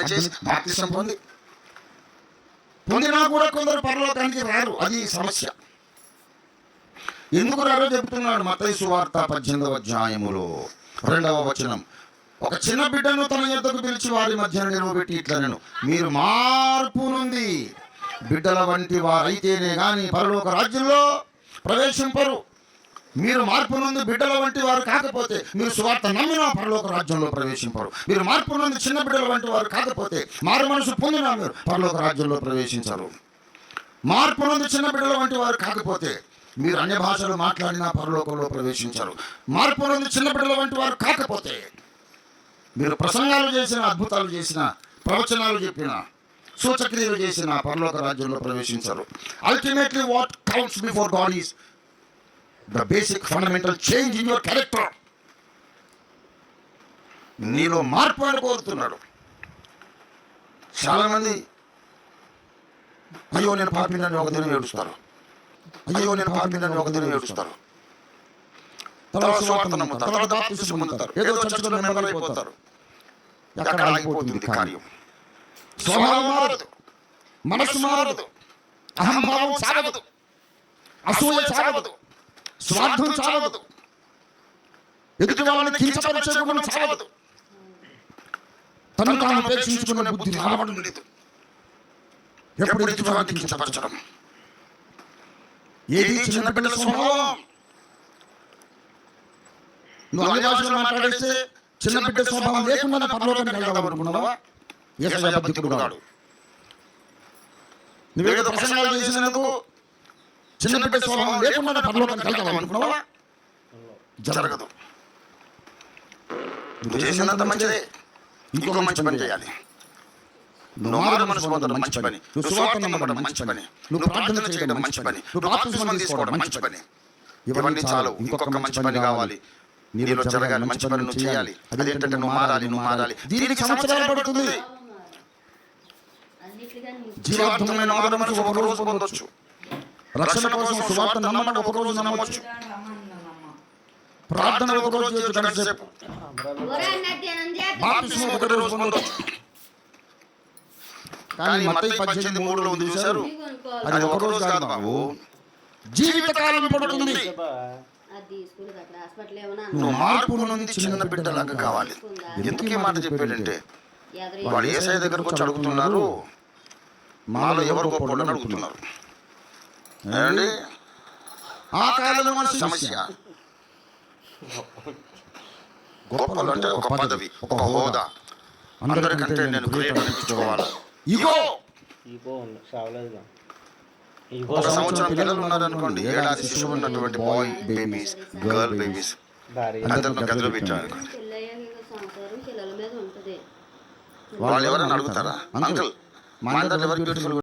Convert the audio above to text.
ప్రతిజ్ఞ చేసి బాప్తిసం పొందినా కూడా కొందరు పరలోకానికి రారు. అది సమస్య. ఎందుకు రారో చెబుతున్నాడు మత్తయి సువార్త 18వ అధ్యాయములో 2వ వచనం. ఒక చిన్న బిడ్డను తన యొద్దకు పిలిచి వారి మధ్య నిలవబెట్టి ఇట్లనెను, మీరు మార్పు నుండి బిడ్డల వంటి వారైతేనే గాని పరలోక రాజ్యంలో ప్రవేశింపరు. మీరు మార్పు నుండి బిడ్డల వంటి వారు కాకపోతే మీరు సువార్త నమ్మినా పరలోక రాజ్యంలో ప్రవేశింపరు. మీరు మార్పు నుండి చిన్న బిడ్డల వంటి వారు కాకపోతే, మారు మనసు పొందినా మీరు పరలోక రాజ్యంలో ప్రవేశించరు. మార్పు నుండి చిన్న బిడ్డల వంటి వారు కాకపోతే మీరు అన్య భాషలు మాట్లాడినా పరలోకంలో ప్రవేశించరు. మార్పు నుండి చిన్న బిడ్డల వంటి వారు కాకపోతే మీరు ప్రసంగాలు చేసిన, అద్భుతాలు చేసిన, ప్రవచనాలు చెప్పిన, సూచక్రియలు చేసిన పరలోక రాజ్యంలో ప్రవేశించరు. Ultimately what counts before God is the basic fundamental change in your character. నీలో మార్పు అని కోరుతున్నాడు. చాలామంది అయ్యో నేను పాపినని ఒక దినం ఏడుస్తారు, అయ్యో నేను పాపినని ఒక దినం ఏడుస్తారు, తర్వాత సువార్త నమ్ముతారు, తర్వాత బాప్తిసం పొందుతారు, ఏదో చర్చలో మెంబర్ అయిపోతారు. ఎక్కడ ఆగిపోతుంది కార్యం? స్వభావం మారదు, మనసు మారదు, అహంభావం సాగదు, అసూయ సాగదు, స్వార్థం చావదు, ఎదుటి వాళ్ళని కించపరిచే గుణం చావదు, తనను తాను ఉపేక్షించుకునే బుద్ధి రావడం లేదు. ఎప్పుడు ఎదుటి వాళ్ళని కించపరచడం, ఏది చిన్న బిడ్డల స్వభావం. నువ్వు అన్ని భాషలు మాట్లాడేస్తే చిన్న బిడ్డ స్వభావం లేకుండా పరలోకానికి వెళ్దాం అనుకున్నావా? యేసయ్య బుద్ధికుడు కాడు. నువ్వేదో ప్రసంగాలు చేసినందుకు చిన్న బిడ్డ స్వభావం లేకుండా పరలోకానికి వెళ్దాం అనుకున్నావా? జరగదు. నువ్వు చేసినంత మంచిదే, ఇంకొక మంచి పని చేయాలి. నువ్వు మారు మనసు పొందడం మంచి పని, నువ్వు సువార్త నమ్మడం మంచి పని, నువ్వు ప్రార్థన చేయడం మంచి పని, నువ్వు బాప్తిసం తీసుకోవడం మంచి పని. ఇవన్నీ చాలు, ఇంకొక మంచి పని కావాలి. నీలో జరగాలి, మంచి పని నువ్వు చేయాలి. అదేంటంటే నువ్వు మారాలి. దీనికి సంవత్సరాలు పడుతుంది. జీవార్థమైన మారు మనసు ఒక రోజు పొందొచ్చు. రక్షణ కోసం సువార్త నమ్మడం ఒక రోజు నమ్మవచ్చు. ప్రార్థన ఒక రోజు చేయొచ్చు, గంట సేపు. బాప్తిసం ఒక రోజు పొందొచ్చు. కానీ మత్తయి 18:3లో ఉంది చూశారు, అది ఒక రోజు కాదు బాబు, జీవితకాలం పడుతుంది. నువ్వు మార్పు నుండి చిన్న బిడ్డలాగా కావాలి. ఎందుకు మాట చెప్పాడంటే, వాళ్ళు యేసయ్య దగ్గరకు వచ్చి అడుగుతున్నారు, మాలో ఎవరు గొప్పవాళ్ళు అని అడుగుతున్నారు. ఏమండి, ఆ కాలంలో మన సమస్య గొప్పలు అంటే ఒక పదవి, ఒక హోదా, అందరికంటే నేను గ్రేట్ అనిపించుకోవాలి. ఇగో ఒక సంవత్సరం పిల్లలు ఉన్నారనుకోండి, ఏడాది శిశువు ఉన్నటువంటి బాయ్ బేబీస్, గర్ల్ బేబీస్ అందరిని గదిలో పెట్టారనుకోండి, వాళ్ళు ఎవరైనా అడుగుతారా, అంకుల్ మా అందరు ఎవరు బ్యూటిఫుల్